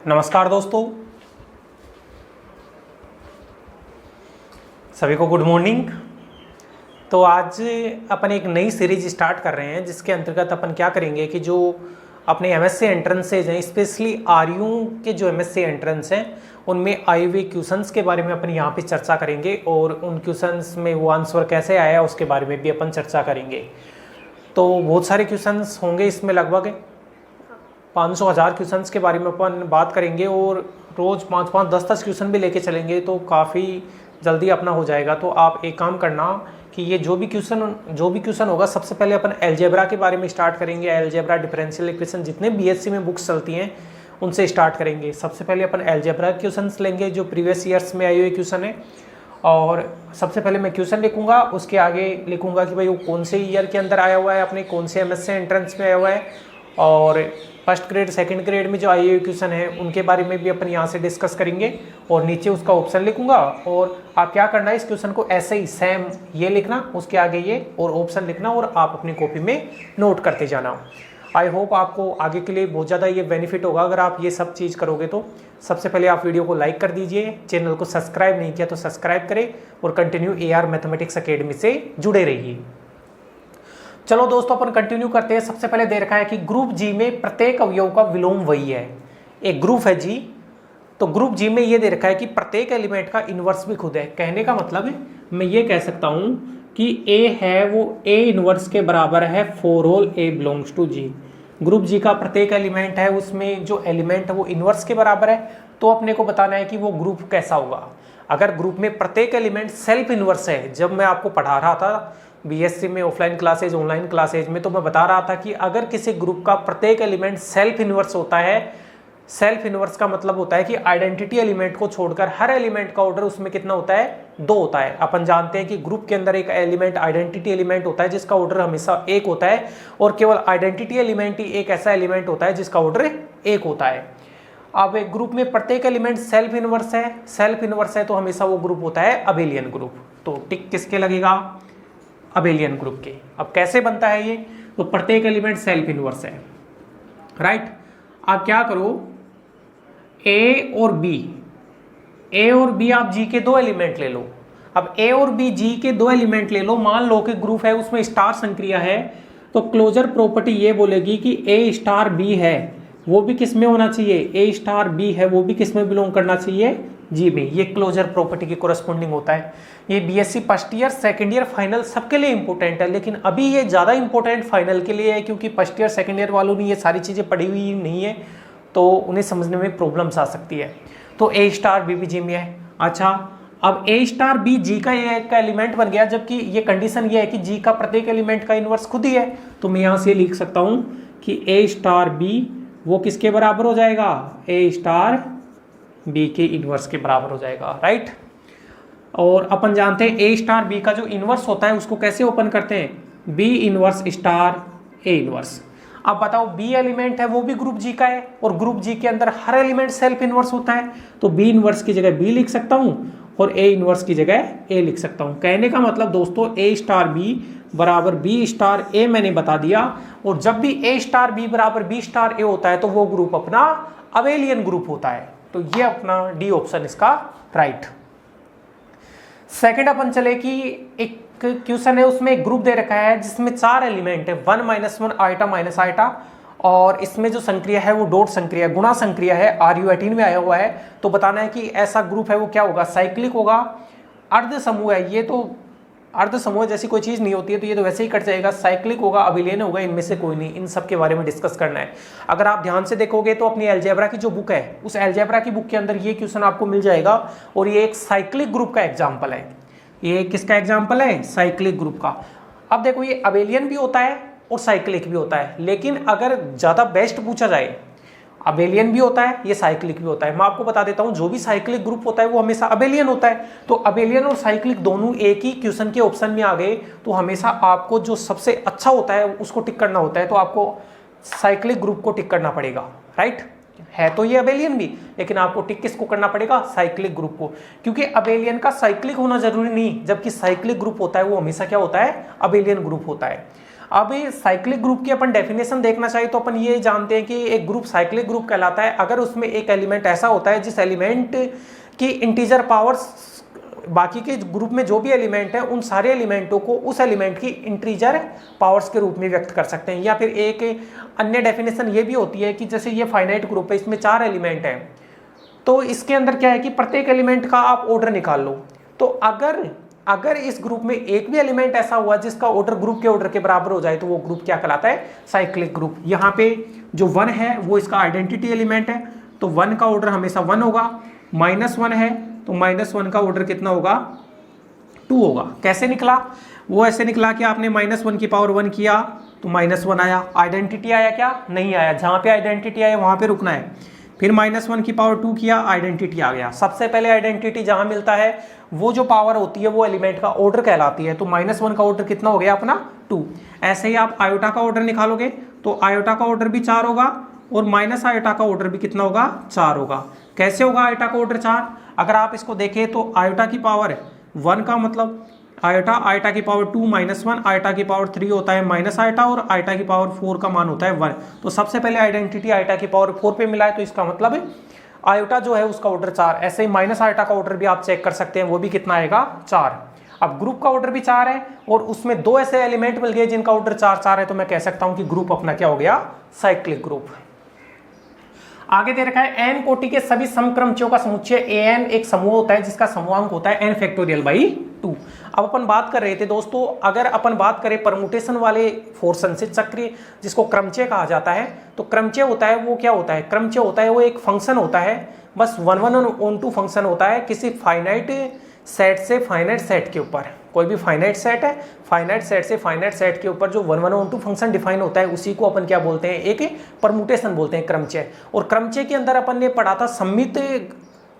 नमस्कार दोस्तों, सभी को गुड मॉर्निंग। तो आज अपन एक नई सीरीज स्टार्ट कर रहे हैं जिसके अंतर्गत अपन क्या करेंगे कि जो अपने एमएससी एंट्रेंसेज हैं, स्पेशली आरयू के जो एमएससी एंट्रेंस हैं उनमें आए हुए क्वेश्चंस के बारे में अपन यहाँ पे चर्चा करेंगे और उन क्वेश्चंस में वो आंसर कैसे आया उसके बारे में भी अपन चर्चा करेंगे। तो बहुत सारे क्वेश्चंस होंगे इसमें, लगभग 500,000 क्वेश्चंस के बारे में अपन बात करेंगे और रोज़ 5-5, 10-10 क्वेश्चन भी लेके चलेंगे तो काफ़ी जल्दी अपना हो जाएगा। तो आप एक काम करना कि ये जो भी क्वेश्चन होगा, सबसे पहले अपन अलजेब्रा के बारे में स्टार्ट करेंगे। अलजेब्रा, डिफरेंशियल इक्वेशन, जितने बीएससी में बुक्स चलती हैं उनसे स्टार्ट करेंगे। सबसे पहले अपन अलजेब्रा क्वेश्चंस लेंगे जो प्रीवियस ईयर्स में आए हुए क्वेश्चन है, और सबसे पहले मैं क्वेश्चन लिखूंगा, उसके आगे लिखूंगा कि भाई वो कौन से ईयर के अंदर आया हुआ है, अपने कौन से एमएससी एंट्रेंस में आया हुआ है, और फर्स्ट ग्रेड सेकंड ग्रेड में जो आई हुई क्वेश्चन है उनके बारे में भी अपन यहाँ से डिस्कस करेंगे। और नीचे उसका ऑप्शन लिखूंगा और आप क्या करना है, इस क्वेश्चन को ऐसे ही सेम ये लिखना, उसके आगे ये और ऑप्शन लिखना और आप अपनी कॉपी में नोट करते जाना। आई होप आपको आगे के लिए बहुत ज़्यादा ये बेनिफिट होगा अगर आप ये सब चीज़ करोगे। तो सबसे पहले आप वीडियो को लाइक कर दीजिए, चैनल को सब्सक्राइब नहीं किया तो सब्सक्राइब करें और कंटिन्यू AR मैथमेटिक्स अकेडमी से जुड़े रहिए। चलो दोस्तों, अपन कंटिन्यू करते हैं। सबसे पहले दे रखा है कि ग्रुप जी में प्रत्येक अवयव का विलोम वही है। एक ग्रुप है जी, तो ग्रुप जी में ये दे रखा है कि प्रत्येक एलिमेंट का इनवर्स भी खुद है। कहने का मतलब है मैं ये कह सकता हूं कि A है वो A इनवर्स के बराबर है for all A belongs to G। Group G का प्रत्येक एलिमेंट है, उसमें जो एलिमेंट है वो इनवर्स के बराबर है। तो अपने को बताना है कि वो ग्रुप कैसा होगा। अगर ग्रुप में प्रत्येक एलिमेंट सेल्फ इनवर्स है, जब मैं आपको पढ़ा रहा था बीएससी में ऑफलाइन क्लासेज, ऑनलाइन क्लासेज में, तो मैं बता रहा था कि अगर किसी ग्रुप का प्रत्येक एलिमेंट सेल्फ इनवर्स होता है, सेल्फ इनवर्स का मतलब होता है कि आइडेंटिटी एलिमेंट को छोड़कर हर एलिमेंट का ऑर्डर उसमें कितना होता है, 2 होता है। अपन जानते हैं कि ग्रुप के अंदर एक एलिमेंट आइडेंटिटी एलिमेंट होता है जिसका ऑर्डर हमेशा 1 होता है, और केवल आइडेंटिटी एलिमेंट ही एक ऐसा एलिमेंट होता है जिसका ऑर्डर 1 होता है। अब एक ग्रुप में प्रत्येक एलिमेंट सेल्फ इनवर्स है, सेल्फ इनवर्स है तो हमेशा वो ग्रुप होता है अबेलियन ग्रुप। तो टिक किसके लगेगा, अबेलियन ग्रुप के। अब कैसे बनता है ये, तो प्रत्येक एलिमेंट सेल्फ इनवर्स है, राइट। आप क्या करो, ए और बी आप जी के 2 एलिमेंट ले लो। अब ए और बी जी के 2 एलिमेंट ले लो, मान लो कि ग्रुप है उसमें स्टार संक्रिया है, तो क्लोजर प्रॉपर्टी ये बोलेगी कि ए स्टार बी है वो भी किस में होना चाहिए, ए स्टार बी है वो भी किस में बिलोंग करना चाहिए, जी में। ये क्लोजर प्रॉपर्टी के कोरस्पोंडिंग होता है। ये BSc first year, second year, final सबके लिए इंपॉर्टेंट है, लेकिन अभी ये ज़्यादा इंपॉर्टेंट फाइनल के लिए है क्योंकि फर्स्ट ईयर सेकंड ईयर वालों ने ये सारी चीज़ें पढ़ी हुई नहीं है तो उन्हें समझने में प्रॉब्लम्स आ सकती है। तो ए स्टार बी भी जी में है। अच्छा, अब ए स्टार बी जी का एलिमेंट बन गया, जबकि ये कंडीशन ये है कि जी का प्रत्येक एलिमेंट का इनवर्स खुद ही है। तो मैं यहाँ से लिख सकता हूँ कि ए स्टार बी वो किसके बराबर हो जाएगा, ए स्टार बी के इनवर्स के बराबर हो जाएगा, राइट। और अपन जानते हैं ए स्टार बी का जो इनवर्स होता है उसको कैसे ओपन करते हैं, B inverse star A inverse. अब बताओ, बी एलिमेंट है वो भी ग्रुप जी का है और ग्रुप जी के अंदर हर एलिमेंट सेल्फ इनवर्स होता है, तो बी इनवर्स की जगह बी लिख सकता हूँ और ए इनवर्स की जगह ए लिख सकता हूँ। कहने का मतलब दोस्तों, ए स्टार बी बराबर बी स्टार ए मैंने बता दिया, और जब भी ए स्टार बी बराबर बी स्टार ए होता है तो वो ग्रुप अपना अबेलियन ग्रुप होता है। तो ये अपना डी ऑप्शन इसका राइट। सेकंड अपन चले कि एक क्वेश्चन है, उसमें एक ग्रुप दे रखा है जिसमें 4 एलिमेंट है, 1 - 1 आइटा माइनस आइटा, और इसमें जो संक्रिया है वो डॉट संक्रिया, गुणा संक्रिया है, RU18 में आया हुआ है। तो बताना है कि ऐसा ग्रुप है वो क्या होगा, साइक्लिक होगा, अर्ध समूह है। ये तो अर्ध समूह जैसी कोई चीज नहीं होती है तो ये तो वैसे ही कट जाएगा, साइक्लिक होगा, अबेलियन होगा, इनमें से कोई नहीं। इन सब के बारे में डिस्कस करना है। अगर आप ध्यान से देखोगे तो अपनी अलजेब्रा की जो बुक है उस अलजेब्रा की बुक के अंदर ये क्वेश्चन आपको मिल जाएगा, और ये एक साइक्लिक ग्रुप का एग्जाम्पल है। ये किसका एग्जाम्पल है, साइक्लिक ग्रुप का। अब देखो, ये अबेलियन भी होता है और साइक्लिक भी होता है, लेकिन अगर ज्यादा बेस्ट पूछा जाए, अबेलियन भी होता है, ये साइक्लिक भी होता है। मैं आपको बता देता हूं, जो भी साइक्लिक ग्रुप होता है वो हमेशा अबेलियन होता है। तो अबेलियन और साइक्लिक दोनों एक ही क्वेश्चन के ऑप्शन में आ गए, तो हमेशा आपको जो सबसे अच्छा होता है उसको टिक करना होता है, तो आपको साइक्लिक ग्रुप को टिक करना पड़ेगा, राइट। है तो ये अबेलियन भी, लेकिन आपको टिक किसको करना पड़ेगा, साइक्लिक ग्रुप को, क्योंकि अबेलियन का साइक्लिक होना जरूरी नहीं, जबकि साइक्लिक ग्रुप होता है वो हमेशा क्या होता है, अबेलियन ग्रुप होता है। अब साइक्लिक ग्रुप की अपन डेफिनेशन देखना चाहिए तो अपन ये जानते हैं कि एक ग्रुप साइक्लिक ग्रुप कहलाता है अगर उसमें एक एलिमेंट ऐसा होता है जिस एलिमेंट की इंटीजर पावर्स बाकी के ग्रुप में जो भी एलिमेंट है उन सारे एलिमेंटों को उस एलिमेंट की इंटीजर पावर्स के रूप में व्यक्त कर सकते हैं। या फिर एक अन्य डेफिनेशन ये भी होती है कि जैसे ये फाइनाइट ग्रुप है, इसमें 4 एलिमेंट हैं, तो इसके अंदर क्या है कि प्रत्येक एलिमेंट का आप ऑर्डर निकाल लो। तो अगर इस ग्रुप में एक भी एलिमेंट ऐसा हुआ जिसका ऑर्डर ग्रुप के ऑर्डर के बराबर हो जाए तो वो ग्रुप क्या कहलाता है? Cyclic group. यहाँ पे जो 1 है वो इसका आइडेंटिटी एलिमेंट है, तो 1 का ऑर्डर हमेशा 1 होगा। -1 है तो -1 का ऑर्डर कितना होगा? 2 होगा। कैसे निकला? वो ऐसे निकला कि आपने -1 की पावर 1 किया तो -1 आया। आइडेंटिटी आया क्या? नहीं आया। जहाँ पे आइडेंटिटी आया वहाँ पे रुकना है। फिर -1 की पावर 2 किया, आइडेंटिटी आ गया। सबसे पहले आइडेंटिटी जहाँ मिलता है वो जो पावर होती है वो एलिमेंट का ऑर्डर कहलाती है। तो -1 का ऑर्डर कितना हो गया अपना? 2। ऐसे ही आप आयोटा का ऑर्डर निकालोगे तो आयोटा का ऑर्डर भी 4 होगा और माइनस आयोटा का ऑर्डर भी कितना होगा? 4 होगा। कैसे होगा आयोटा का ऑर्डर 4? अगर आप इसको देखें तो आयोटा की पावर 1 का मतलब आयोटा की पावर 2 -1, आयोटा की पावर 3 होता है माइनस आयोटा और आयोटा की पावर 4 का मान होता है 1। तो सबसे पहले आइडेंटिटी आयोटा की पावर 4 पे मिला है तो इसका मतलब आयोटा जो है उसका ऑर्डर 4। ऐसे ही माइनस आयोटा का ऑर्डर भी आप चेक कर सकते हैं, वो भी कितना आएगा? 4। अब ग्रुप का ऑर्डर भी 4 है और उसमें 2 ऐसे एलिमेंट मिल गए जिनका ऑर्डर 4 है, तो मैं कह सकता हूं कि ग्रुप अपना क्या हो गया? Cyclic group. आगे दे रखा है n कोटि के सभी समक्रमचियों का समुच्चय an एक समूह होता है जिसका समूहांक होता है n फैक्टोरियल बाई 2। अब अपन बात कर रहे थे दोस्तों, अगर अपन बात करें परमुटेशन वाले फोर्सन से चक्रीय जिसको क्रमचय कहा जाता है, तो क्रमचय होता है वो क्या होता है? क्रमचय होता है वो एक फंक्शन होता है, बस 1/(1) फंक्शन होता है किसी फाइनाइट सेट से फाइनाइट सेट के ऊपर। कोई भी फाइनाइट सेट है, फाइनाइट सेट से फाइनाइट सेट के ऊपर जो 1/(1) फंक्शन डिफाइन होता है उसी को अपन क्या बोलते हैं? एक परमुटेशन बोलते हैं, क्रमचय। और क्रमचय के अंदर अपन ने पढ़ा था सम्मित,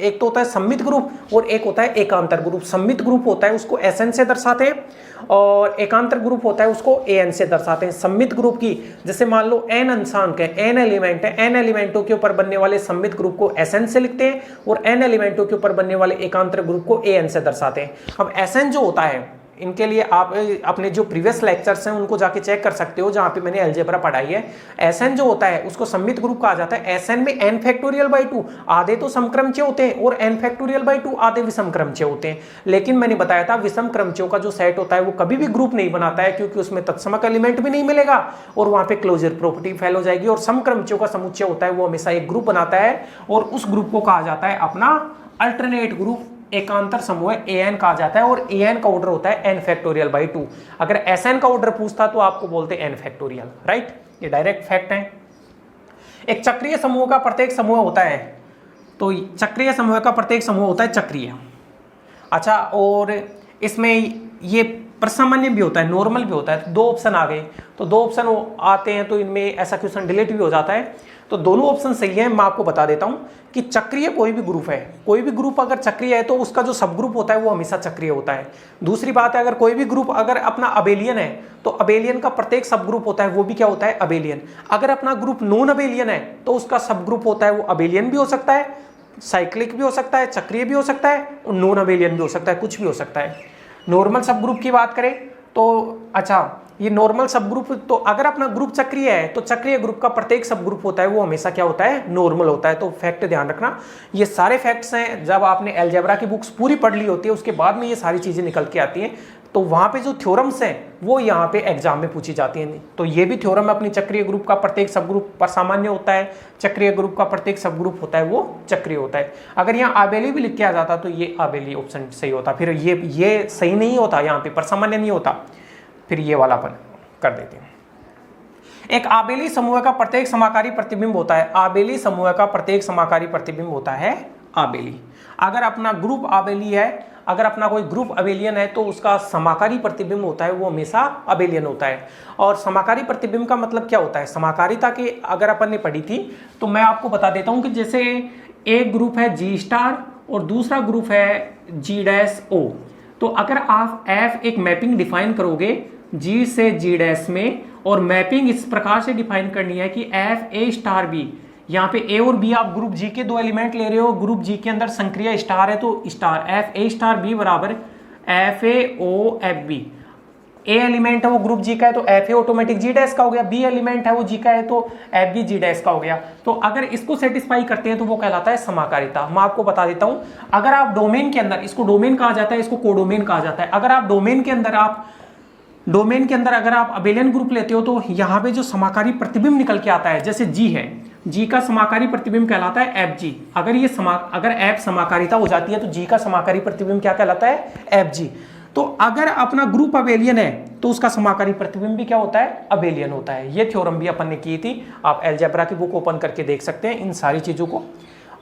एक तो होता है सम्मित ग्रुप और एक होता है एकांतर ग्रुप। सम्मित ग्रुप होता है उसको Sn से दर्शाते हैं और एकांतर ग्रुप होता है उसको An से दर्शाते हैं। सम्मित ग्रुप की जैसे मान लो n अंशांक है, n एलिमेंट है, n एलिमेंटों के ऊपर बनने वाले सम्मित ग्रुप को Sn से लिखते हैं और n एलिमेंटों के ऊपर बनने वाले एकांतर ग्रुप को An से दर्शाते हैं। अब Sn जो होता है, इनके लिए आप अपने जो प्रीवियस लेक्चर्स हैं उनको जाके चेक कर सकते हो जहाँ पे मैंने अलजेब्रा पढ़ाई है। Sn जो होता है उसको सम्मित ग्रुप कहा जाता है। Sn में n फैक्टोरियल बाई 2 आधे तो समक्रमचय होते हैं और n फैक्टोरियल बाई 2 आधे विषम क्रमचय होते हैं। लेकिन मैंने बताया था विषम क्रमचयों का जो सेट होता है वो कभी भी ग्रुप नहीं बनाता है क्योंकि उसमें तत्समक एलिमेंट भी नहीं मिलेगा और वहाँ पे क्लोजर प्रॉपर्टी फेल हो जाएगी। और समक्रमचयों का समुच्चय होता है वो हमेशा एक ग्रुप बनाता है और उस ग्रुप को कहा जाता है अपना अल्टरनेट ग्रुप, एकांतर समूह An कहा जाता है और An का ऑर्डर होता है n फैक्टोरियल बाई 2। अगर Sn का ऑर्डर पूछता तो आपको बोलते n फैक्टोरियल, राइट? ये डायरेक्ट फैक्ट है। एक चक्रीय समूह का प्रत्येक समूह होता है, तो चक्रीय समूह का प्रत्येक समूह होता है चक्रीय। अच्छा, और इसमें ये प्रसामान्य भी होता है, नॉर्मल भी होता है। 2 ऑप्शन आ गए, तो 2 ऑप्शन आते हैं तो इनमें ऐसा क्वेश्चन डिलीट भी हो जाता है। तो दोनों ऑप्शन सही है। मैं आपको बता देता हूं कि चक्रीय कोई भी ग्रुप है, कोई भी ग्रुप अगर चक्रीय है तो उसका जो सब ग्रुप होता है वो हमेशा चक्रीय होता है। दूसरी बात है, अगर कोई भी ग्रुप अगर अपना अबेलियन है तो अबेलियन का प्रत्येक सब ग्रुप होता है वो भी क्या होता है? अबेलियन। अगर अपना ग्रुप नॉन अबेलियन है तो उसका सब ग्रुप होता है वो अबेलियन भी हो सकता है, साइक्लिक भी हो सकता है, चक्रीय भी हो सकता है और नॉन अबेलियन भी हो सकता है, कुछ भी हो सकता है। नॉर्मल सब ग्रुप की बात करें तो अच्छा, ये नॉर्मल सब ग्रुप, तो अगर अपना ग्रुप चक्रीय है तो चक्रीय ग्रुप का प्रत्येक सब ग्रुप होता है वो हमेशा क्या होता है? नॉर्मल होता है। तो फैक्ट ध्यान रखना, ये सारे फैक्ट्स हैं जब आपने अलजेब्रा की बुक्स पूरी पढ़ ली होती है उसके बाद में ये सारी चीजें निकल के आती हैं। तो वहां पे जो थ्योरम्स हैं वो यहाँ पे एग्जाम में पूछी जाती हैं। तो ये भी थ्योरम अपनी चक्रीय ग्रुप का प्रत्येक सब ग्रुप पर सामान्य होता है, चक्रीय ग्रुप का प्रत्येक सब ग्रुप होता है वो चक्रीय होता है। अगर यहाँ आबेली भी लिख के आ जाता तो ये आबेली ऑप्शन सही होता, फिर ये सही नहीं होता, यहाँ पे पर सामान्य नहीं होता, फिर ये वाला अपन कर देते हैं। एक आबेली समूह का प्रत्येक समाकारी प्रतिबिंब होता है। आबेली समूह का प्रत्येक समाकारी प्रतिबिंब होता है आबेली। अगर अपना ग्रुप आबेली है, अगर अपना कोई ग्रुप अबेलियन है तो उसका समाकारी प्रतिबिंब होता है वो हमेशा अबेलियन होता है। और समाकारी प्रतिबिंब का मतलब क्या होता है? समाकारिता की अगर अपन ने पढ़ी थी तो मैं आपको बता देता हूं कि जैसे एक ग्रुप है G स्टार और दूसरा ग्रुप है G'O, तो अगर आप F एक मैपिंग डिफाइन करोगे G से G' में, और मैपिंग इस प्रकार से डिफाइन करनी है कि F A स्टार B, यहाँ पे A और B आप ग्रुप G के 2 एलिमेंट ले रहे हो, ग्रुप G के अंदर संक्रिया स्टार है तो star F A star B बराबर F A O F B। A element है वो ग्रुप जी का है तो F A automatic G dash का हो गया, बी एलिमेंट है वो जी का है तो एफ बी जी डैश का हो गया। तो अगर इसको सेटिस्फाई करते हैं तो वो कहलाता है समाकारिता। मैं आपको बता देता हूं, अगर आप डोमेन के अंदर, इसको डोमेन कहा जाता है, इसको कोडोमेन कहा जाता है, अगर आप डोमेन के अंदर अगर आप अबेलियन ग्रुप लेते हो तो यहाँ पे जो समाकारी प्रतिबिंब निकल के आता है, जैसे जी है, जी का समाकारी प्रतिबिंब कहलाता है एफ जी। अगर एफ समाकारिता हो जाती है तो जी का समाकारी प्रतिबिंब क्या कहलाता है, एफ जी। तो अगर अपना ग्रुप अबेलियन है तो उसका समाकारी प्रतिबिंब भी क्या होता है, अबेलियन होता है। ये थ्योरम भी अपन ने की थी, आप अलजेब्रा की बुक ओपन करके देख सकते हैं इन सारी चीजों को।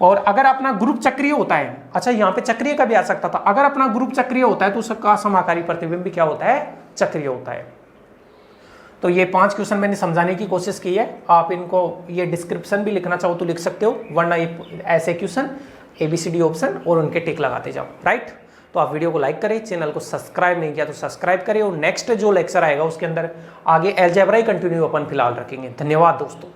और अगर अपना ग्रुप चक्रीय होता है, अच्छा यहाँ पे चक्रीय का भी आ सकता था, अगर अपना ग्रुप चक्रीय होता है तो उसका समाकारी प्रतिबिंब भी क्या होता है, चक्रीय होता है। तो ये 5 क्वेश्चन मैंने समझाने की कोशिश की है। आप इनको ये डिस्क्रिप्शन भी लिखना चाहो तो लिख सकते हो, वरना ये ऐसे क्वेश्चन ABCD ऑप्शन और उनके टिक लगाते जाओ, राइट। तो आप वीडियो को लाइक करें, चैनल को सब्सक्राइब नहीं किया तो सब्सक्राइब करें, और नेक्स्ट जो लेक्चर आएगा उसके अंदर आगे अलजेब्रा ही कंटिन्यू अपन फिलहाल रखेंगे। धन्यवाद दोस्तों।